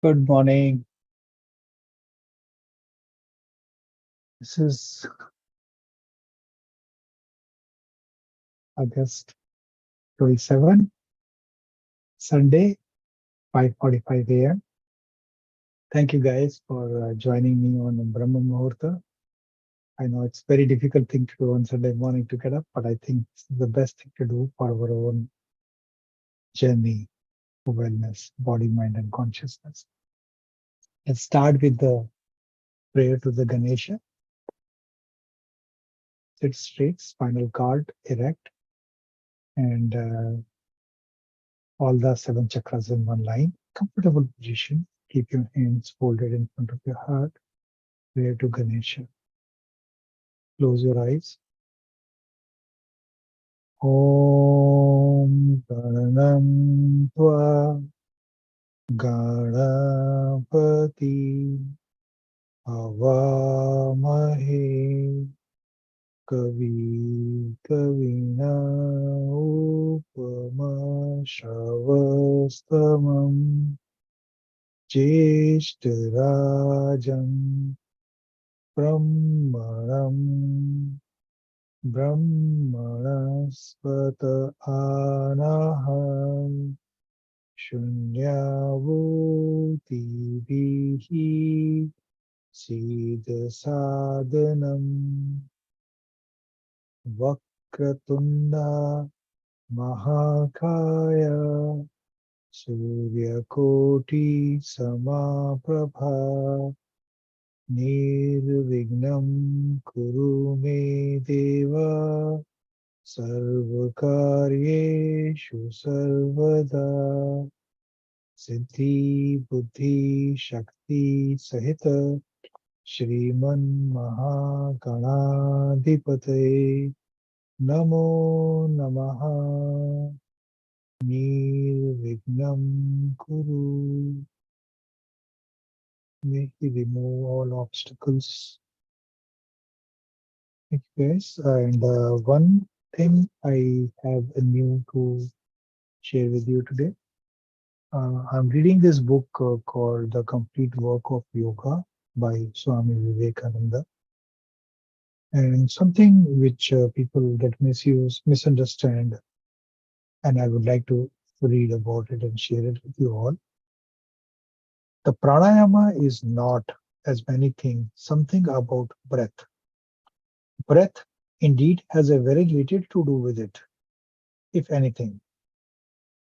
Good morning. This is August 27, Sunday, 5:45 a.m. Thank you guys for joining me on Brahma-Muhurata. I know it's very difficult thing to do on Sunday morning to get up, but I think it's the best thing to do for our own journey to wellness, body, mind, and consciousness. Let's start with the prayer to the Ganesha. Sit straight, spinal cord erect, and all the seven chakras in one line. Comfortable position. Keep your hands folded in front of your heart. Prayer to Ganesha. Close your eyes. Om Garanam Tva Ganapati Avamahe Kavi Kavina Upama Shavastamam Jeshtarajam Brahmanam Brahmanasvata anaham shunyavutivihi siddha sadhanam vakratunda mahakaya suryakoti samaprabha nirvignam kuru me deva सर्वकार्येषु सर्वदा सिद्धि बुद्धि शक्ति सहित श्रीमन् महागणाधिपतये नमो नमः निर्विघ्नं कुरु. May He remove all obstacles. Thank you guys. And one thing I have new to share with you today. I'm reading this book called The Complete Work of Yoga by Swami Vivekananda. And something which people get misunderstand, and I would like to read about it and share it with you all. The pranayama is not, as many think, something about breath. Breath indeed has a very little to do with it, if anything.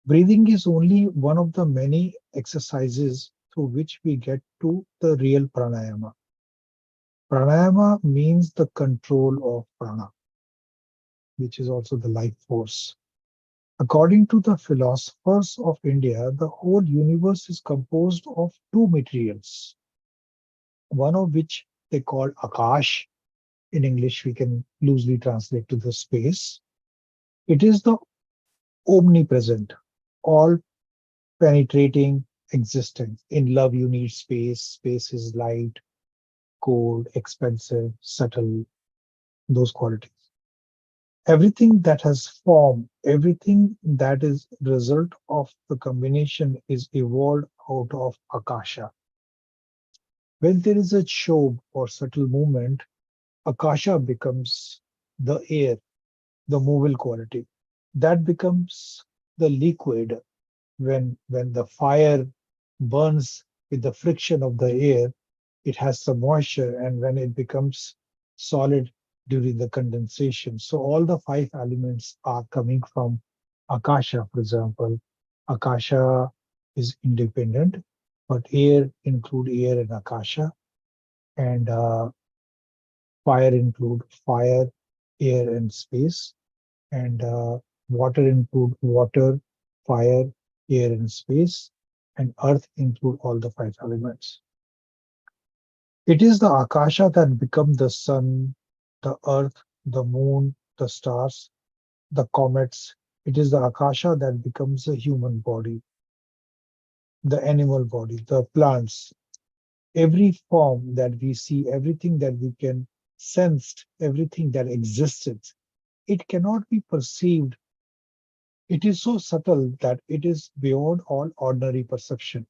Breathing is only one of the many exercises through which we get to the real pranayama. Pranayama means the control of prana, which is also the life force. According to the philosophers of India, the whole universe is composed of two materials, one of which they call Akash. In English, we can loosely translate to the space. It is the omnipresent, all penetrating existence. In love, you need space. Space is light, cold, expensive, subtle, those qualities. Everything that has form, everything that is result of the combination is evolved out of Akasha. When there is a shob or subtle movement, Akasha becomes the air, the movable quality. That becomes the liquid when the fire burns with the friction of the air, it has some moisture, and when it becomes solid during the condensation. So all the five elements are coming from Akasha, for example. Akasha is independent, but air include air in Akasha, and fire include fire, air, and space, and water include water, fire, air, and space, and earth include all the five elements. It is the Akasha that become the sun, the earth, the moon, the stars, the comets. It is the Akasha that becomes the human body, the animal body, the plants. Every form that we see, everything that we can sense, everything that exists, it cannot be perceived. It is so subtle that it is beyond all ordinary perception.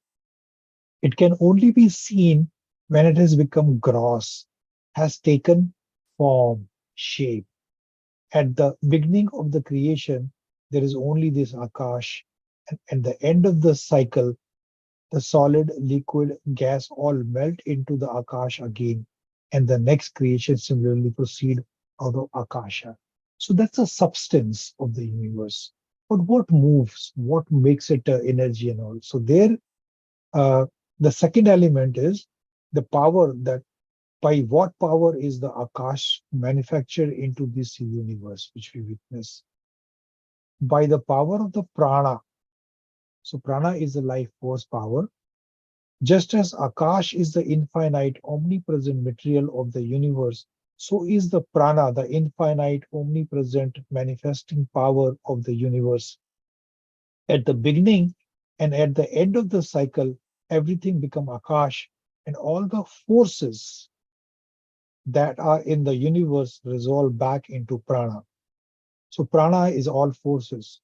It can only be seen when it has become gross, has taken form, shape. At the beginning of the creation, there is only this Akash. And at the end of the cycle, the solid, liquid, gas all melt into the Akash again. And the next creation similarly proceed out of Akasha. So that's the substance of the universe. But what moves, what makes it energy and all? So there, uh, the second element is the power that by what power is the Akash manufactured into this universe which we witness? By the power of the prana. So prana is the life force power. Just as Akash is the infinite, omnipresent material of the universe, so is the prana, the infinite, omnipresent manifesting power of the universe. At the beginning and at the end of the cycle, everything become Akash, and all the forces that are in the universe resolve back into prana. So prana is all forces.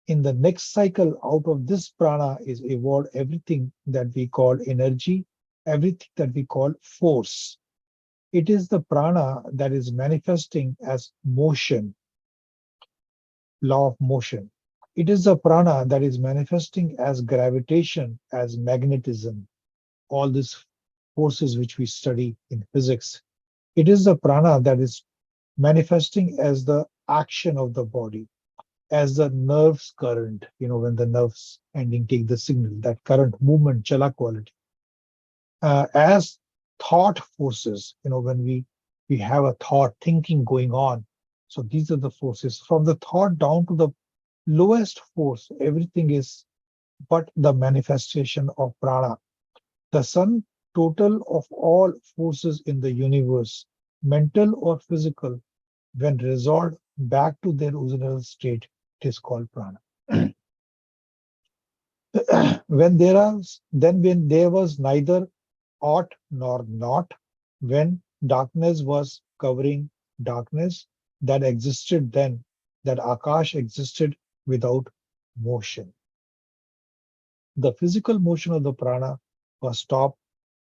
In the next cycle, out of this prana is evolved everything that we call energy, everything that we call force. It is the prana that is manifesting as motion, law of motion. It is the prana that is manifesting as gravitation, as magnetism, all these forces which we study in physics. It is the prana that is manifesting as the action of the body, as the nerves current, when the nerves ending take the signal, that current movement, chala quality, as thought forces, when we have a thought thinking going on. So these are the forces from the thought down to the lowest force. Everything is but the manifestation of prana, the sum total of all forces in the universe, mental or physical, when resolved back to their original state, it is called prana. When there was neither ought nor not, when darkness was covering darkness, that existed then, that Akash existed without motion. The physical motion of the prana was stopped,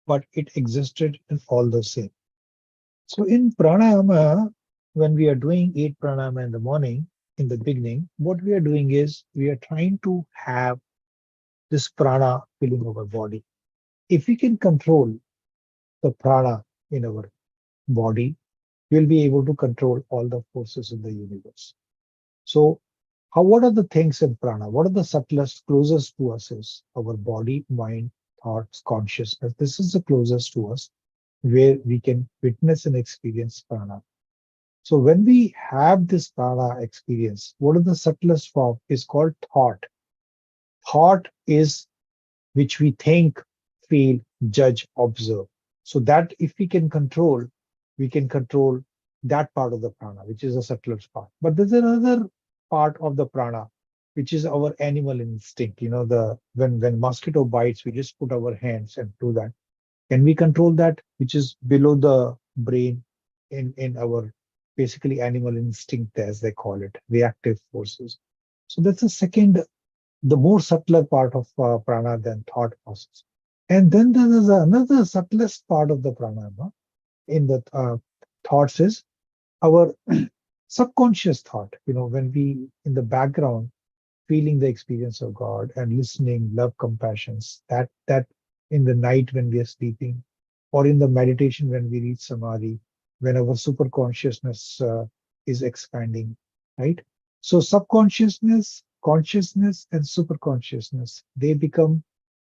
but it existed in all the same. So in pranayama, when we are doing 8 pranayama in the morning, in the beginning, what we are doing is we are trying to have this prana filling our body. If we can control the prana in our body, we'll be able to control all the forces in the universe. So, what are the things in prana? What are the subtlest, closest to us is our body, mind, thoughts, consciousness. This is the closest to us where we can witness and experience prana. So when we have this prana experience, what is the subtlest form is called thought. Thought is which we think, feel, judge, observe. So that if we can control that part of the prana, which is the subtlest part. But there's another part of the prana, which is our animal instinct. The when mosquito bites, we just put our hands and do that. Can we control that, which is below the brain in our basically animal instinct, as they call it, reactive forces. So that's the second, the more subtler part of prana than thought process. And then there is another subtlest part of the pranayama in the thoughts is our subconscious thought. When we in the background feeling the experience of God and listening, love, compassions, that in the night when we are sleeping, or in the meditation when we reach samadhi, when our super consciousness is expanding, right? So subconsciousness, consciousness, and super consciousness, they become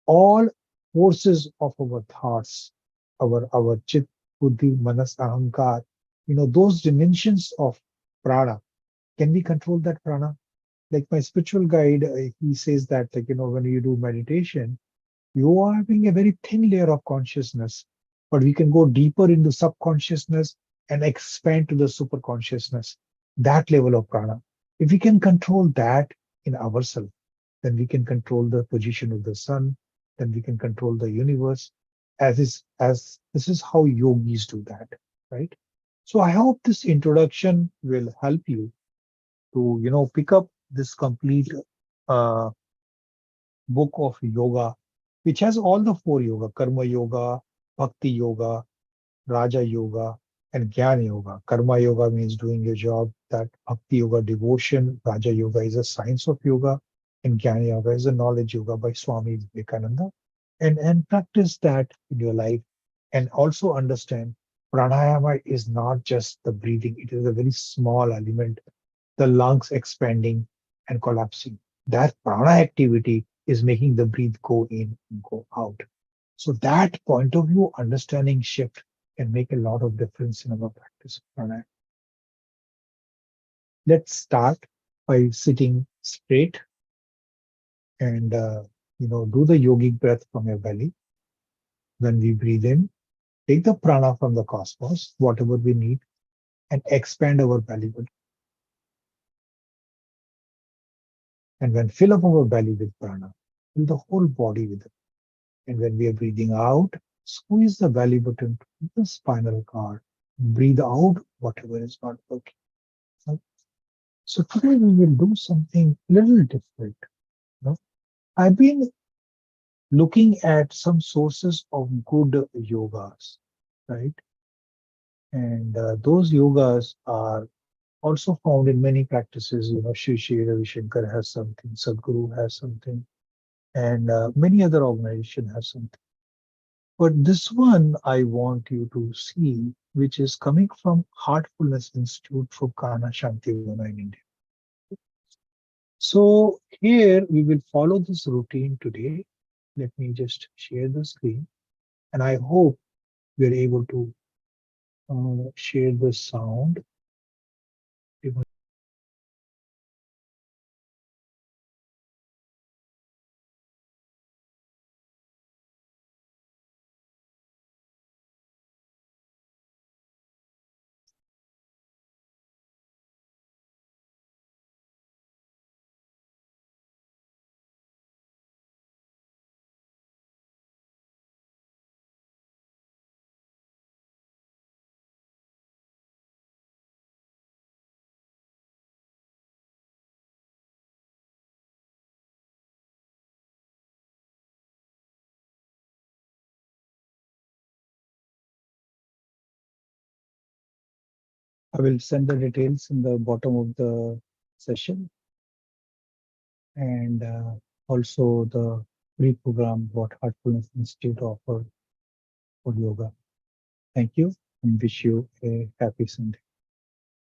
all forces of our thoughts, our chit, buddhi, manas, ahankar, those dimensions of prana. Can we control that prana? Like my spiritual guide, he says that, like, when you do meditation, you are having a very thin layer of consciousness, but we can go deeper into subconsciousness and expand to the super consciousness, that level of prana. If we can control that in ourselves, then we can control the position of the sun, then we can control the universe. As this is how yogis do that, right? So I hope this introduction will help you to pick up this complete uh, book of yoga which has all the four yoga: Karma Yoga, Bhakti Yoga, Raja Yoga, and Jnana Yoga. Karma Yoga means doing your job, that Bhakti Yoga, devotion, Raja Yoga is a science of yoga, and Jnana Yoga is a knowledge yoga by Swami Vivekananda. And practice that in your life, and also understand pranayama is not just the breathing, it is a very small element, the lungs expanding and collapsing. That prana activity is making the breath go in and go out. So that point of view, understanding shift can make a lot of difference in our practice of pranayama. Let's start by sitting straight and do the yogic breath from your belly. When we breathe in, take the prana from the cosmos, whatever we need, and expand our belly button. And when fill up our belly with prana, fill the whole body with it. And when we are breathing out, squeeze the belly button to the spinal cord. Breathe out whatever is not working. Right? So today we will do something little different. You know? I've been looking at some sources of good yogas, right? And those yogas are also found in many practices. Sri Ravi Shankar has something, Sadhguru has something, and many other organizations have something. But this one I want you to see, which is coming from Heartfulness Institute for Kana Shantivana in India. So here we will follow this routine today. Let me just share the screen, and I hope we are able to share the sound. I will send the details in the bottom of the session, and also the free program what Heartfulness Institute offer for yoga. Thank you and wish you a happy Sunday.